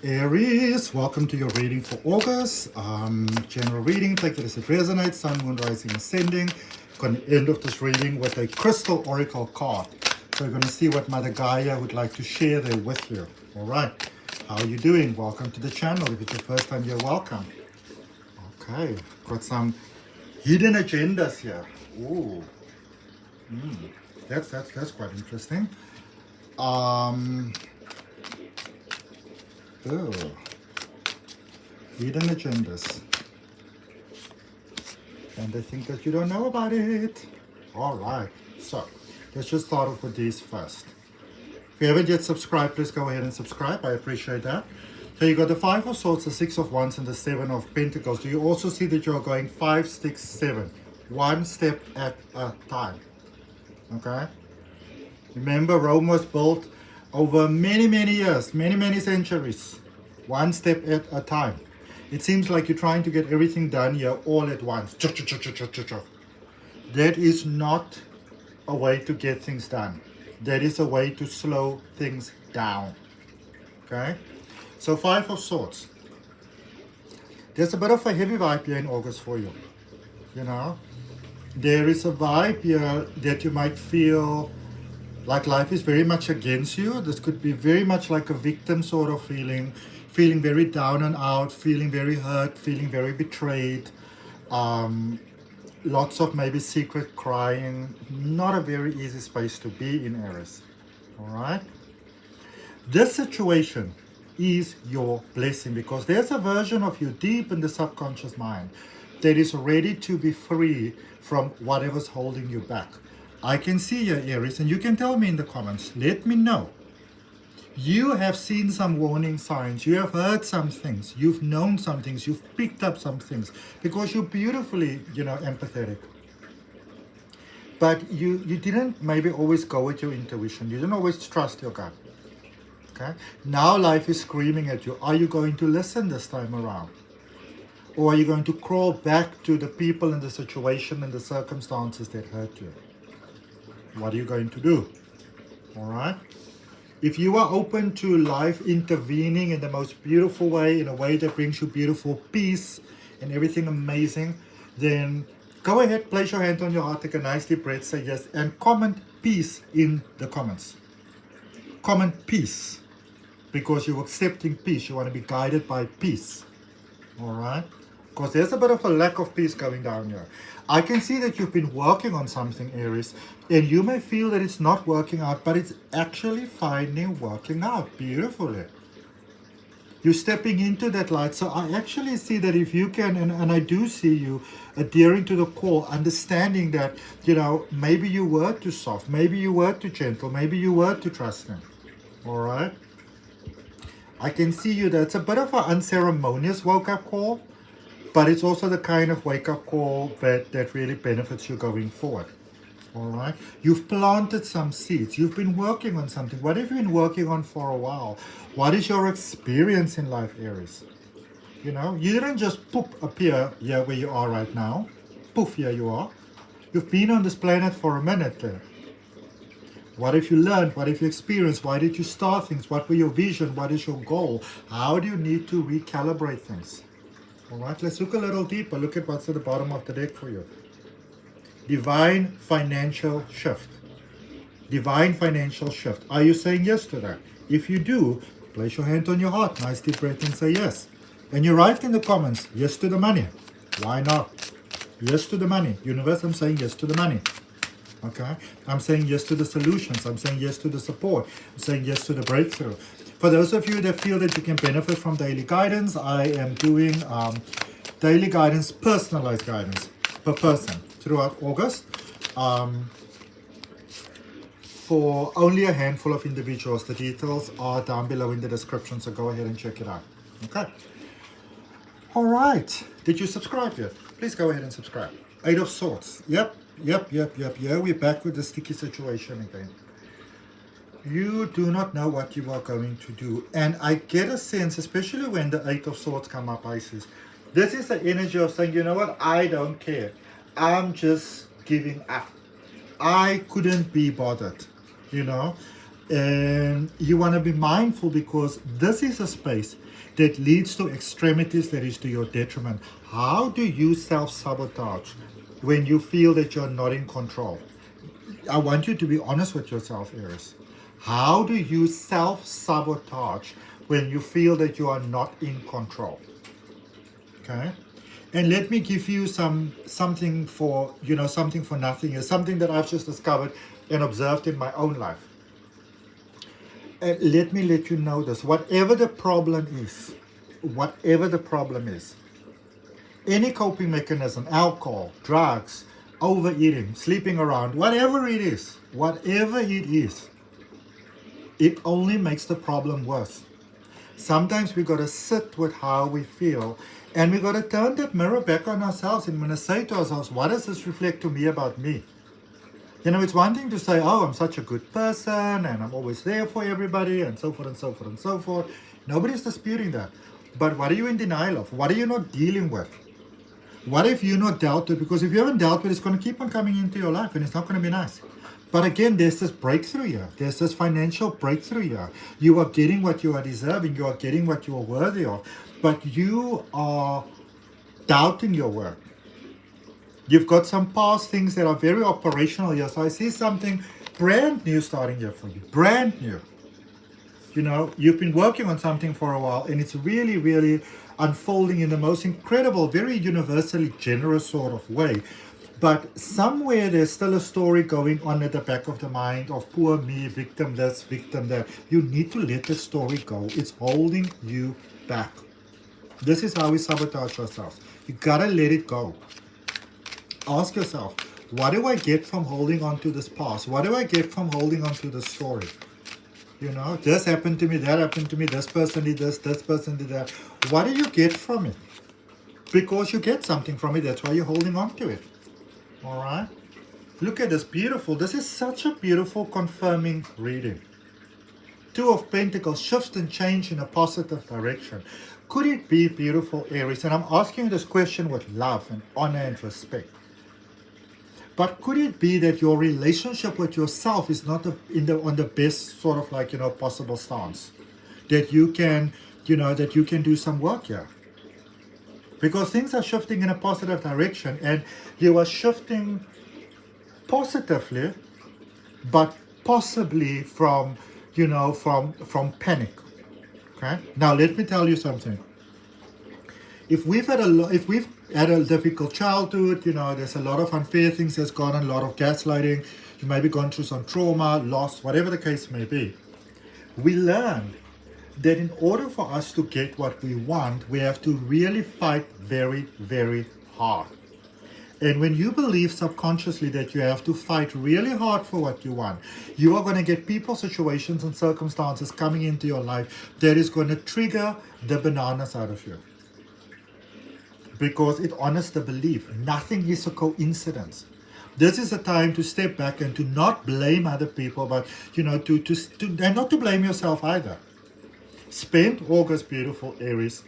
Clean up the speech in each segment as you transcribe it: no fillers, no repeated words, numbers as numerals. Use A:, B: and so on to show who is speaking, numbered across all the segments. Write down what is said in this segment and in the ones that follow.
A: Aries, welcome to your reading for August. General reading, take it as it resonates. Sun, Moon, Rising, Ascending. Going to end of this reading with a Crystal Oracle card. So we're going to see what Mother Gaia would like to share there with you. All right. How are you doing? Welcome to the channel. If it's your first time, you're welcome. Okay. Got some hidden agendas here. Ooh. That's quite interesting. Oh, hidden agendas. And they think that you don't know about it. All right, so let's just start off with these first. If you haven't yet subscribed, please go ahead and subscribe. I appreciate that. So you got the Five of Swords, the Six of Wands, and the Seven of Pentacles. Do you also see that you're going 5, 6, 7, one step at a time? Okay. Remember, Rome was built over many years, many centuries, one step at a time. It seems like you're trying to get everything done here all at once. That is not a way to get things done. That is a way to slow things down. Okay? So Five of Swords. There's a bit of a heavy vibe here in August for you. You know? There is a vibe here that you might feel like life is very much against you. This could be very much like a victim sort of feeling very down and out, feeling very hurt, feeling very betrayed. Lots of maybe secret crying. Not a very easy space to be in, Aries. All right? This situation is your blessing because there's a version of you deep in the subconscious mind that is ready to be free from whatever's holding you back. I can see your Aries, and you can tell me in the comments. Let me know. You have seen some warning signs. You have heard some things. You've known some things. You've picked up some things because you're beautifully, empathetic. But you didn't maybe always go with your intuition. You didn't always trust your gut. Okay? Now life is screaming at you. Are you going to listen this time around? Or are you going to crawl back to the people and the situation and the circumstances that hurt you? What are you going to do? All right? If you are open to life intervening in the most beautiful way, in a way that brings you beautiful peace and everything amazing, then go ahead, place your hand on your heart, take a nice deep breath, say yes, and comment peace in the comments. Comment peace, because you're accepting peace. You want to be guided by peace. All right? Because there's a bit of a lack of peace going down here. I can see that you've been working on something, Aries, and you may feel that it's not working out, but it's actually finally working out beautifully. You're stepping into that light. So I actually see that if you can, and I do see you adhering to the call, understanding that, maybe you were too soft, maybe you were too gentle, maybe you were too trusting. All right? I can see you. That's a bit of an unceremonious wake-up call. But it's also the kind of wake-up call that really benefits you going forward. All right? You've planted some seeds. You've been working on something. What have you been working on for a while? What is your experience in life, Aries? You didn't just poof appear here where you are right now. Poof, here you are. You've been on this planet for a minute there. What have you learned? What have you experienced? Why did you start things? What were your vision? What is your goal? How do you need to recalibrate things? All right, let's look a little deeper. Look at what's at the bottom of the deck for you. Divine financial shift. Divine financial shift. Are you saying yes to that? If you do, place your hand on your heart. Nice deep breath and say yes. And you write in the comments, yes to the money. Why not? Yes to the money. Universe, I'm saying yes to the money. Okay? I'm saying yes to the solutions. I'm saying yes to the support. I'm saying yes to the breakthrough. For those of you that feel that you can benefit from daily guidance, I am doing daily guidance, personalized guidance per person throughout August for only a handful of individuals. The details are down below in the description, so go ahead and check it out. Okay. All right. Did you subscribe yet? Please go ahead and subscribe. 8 of Swords. Yep. We're back with the sticky situation again. You do not know what you are going to do. And I get a sense, especially when the 8 of Swords come up, Isis, this is the energy of saying, you know what, I don't care. I'm just giving up. I couldn't be bothered, And you want to be mindful, because this is a space that leads to extremities that is to your detriment. How do you self-sabotage when you feel that you're not in control? I want you to be honest with yourself, Aries. How do you self-sabotage when you feel that you are not in control? Okay? And let me give you something for, something for nothing. Is something that I've just discovered and observed in my own life. And let me let you know this. Whatever the problem is, any coping mechanism, alcohol, drugs, overeating, sleeping around, whatever it is, it only makes the problem worse. Sometimes we got to sit with how we feel, and we got to turn that mirror back on ourselves, and we're going to say to ourselves, what does this reflect to me about me? It's one thing to say, oh, I'm such a good person and I'm always there for everybody and so forth and so forth and so forth. Nobody's disputing that. But what are you in denial of? What are you not dealing with? What if you're not dealt with? Because if you haven't dealt with it, it's going to keep on coming into your life and it's not going to be nice. But again, there's this breakthrough here. There's this financial breakthrough here. You are getting what you are deserving. You are getting what you are worthy of. But you are doubting your worth. You've got some past things that are very operational here. So I see something brand new starting here for you. Brand new. You've been working on something for a while and it's really, really unfolding in the most incredible, very universally generous sort of way. But somewhere there's still a story going on at the back of the mind of poor me, victim this, victim that. You need to let the story go. It's holding you back. This is how we sabotage ourselves. You gotta let it go. Ask yourself, what do I get from holding on to this past? What do I get from holding on to this story? This happened to me, that happened to me, this person did this person did that. What do you get from it? Because you get something from it, that's why you're holding on to it. All right? Look at this, beautiful. This is such a beautiful confirming reading. Two of Pentacles, shifts and change in a positive direction. Could it be, beautiful Aries? And I'm asking you this question with love and honor and respect. But could it be that your relationship with yourself is not on the best sort of possible stance? That you can, do some work here. Because things are shifting in a positive direction and you are shifting positively, but possibly from panic. Okay? Now let me tell you something. If we've had a difficult childhood, there's a lot of unfair things that's gone on, a lot of gaslighting, you may be gone through some trauma, loss, whatever the case may be. We learn that in order for us to get what we want, we have to really fight very, very hard. And when you believe subconsciously that you have to fight really hard for what you want, you are going to get people, situations, and circumstances coming into your life that is going to trigger the bananas out of you. Because it honors the belief. Nothing is a coincidence. This is a time to step back and to not blame other people, but, and not to blame yourself either. Spend August, beautiful Aries,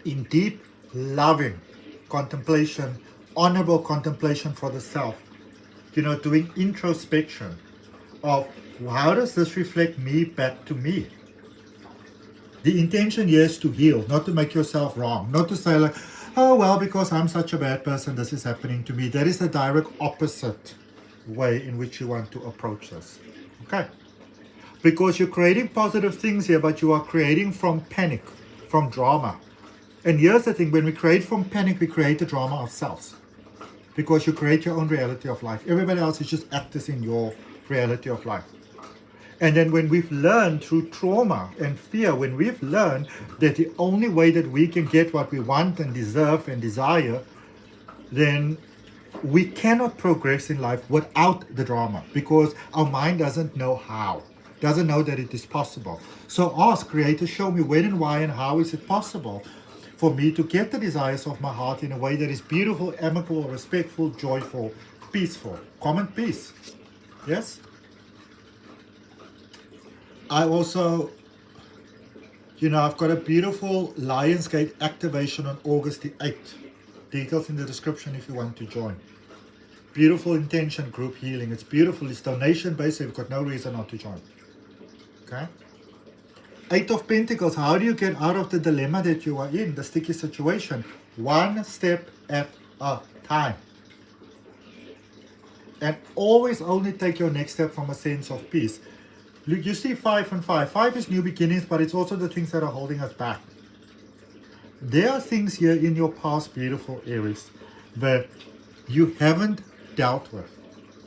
A: in deep, loving contemplation, honorable contemplation for the self. Doing introspection of how does this reflect me back to me? The intention here is to heal, not to make yourself wrong, not to say like, oh, well, because I'm such a bad person, this is happening to me. That is the direct opposite way in which you want to approach this. Okay? Because you're creating positive things here, but you are creating from panic, from drama. And here's the thing, when we create from panic, we create the drama ourselves. Because you create your own reality of life. Everybody else is just actors in your reality of life. And then when we've learned through trauma and fear, when we've learned that the only way that we can get what we want and deserve and desire, then we cannot progress in life without the drama, because our mind doesn't know how, doesn't know that it is possible. So ask, Creator, show me when and why and how is it possible for me to get the desires of my heart in a way that is beautiful, amicable, respectful, joyful, peaceful, common peace. Yes? I also, I've got a beautiful LIONSGATE activation on August the 8th. Details in the description if you want to join. Beautiful intention group healing. It's beautiful. It's donation based, so you've got no reason not to join. Okay. Eight of Pentacles, how do you get out of the dilemma that you are in, the sticky situation? One step at a time. And always only take your next step from a sense of peace. Look, you see 5 and 5. 5 is new beginnings, but it's also the things that are holding us back. There are things here in your past, beautiful Aries, that you haven't dealt with.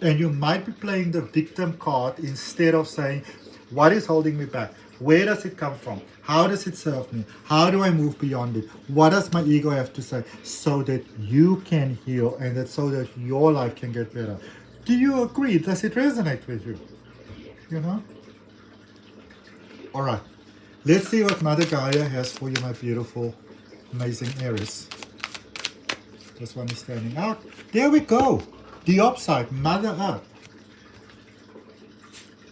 A: And you might be playing the victim card instead of saying, what is holding me back? Where does it come from? How does it serve me? How do I move beyond it? What does my ego have to say? So that you can heal and that so that your life can get better. Do you agree? Does it resonate with you? You know? All right. Let's see what Mother Gaia has for you, my beautiful, amazing Aries. This one is standing out. There we go. The upside, Mother Earth.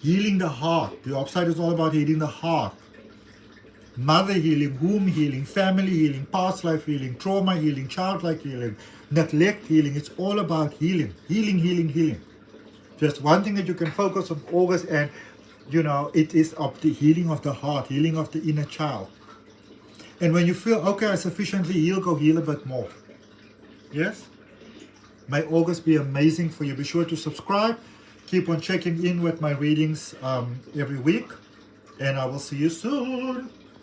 A: Healing the heart. The upside is all about healing the heart. Mother healing, womb healing, family healing, past life healing, trauma healing, childlike healing, neglect healing. It's all about healing. Healing, healing, healing. Just one thing that you can focus on, August, and you know, it is of the healing of the heart, healing of the inner child. And when you feel, okay, I sufficiently heal, go heal a bit more. Yes? May August be amazing for you. Be sure to subscribe. Keep on checking in with my readings every week. And I will see you soon.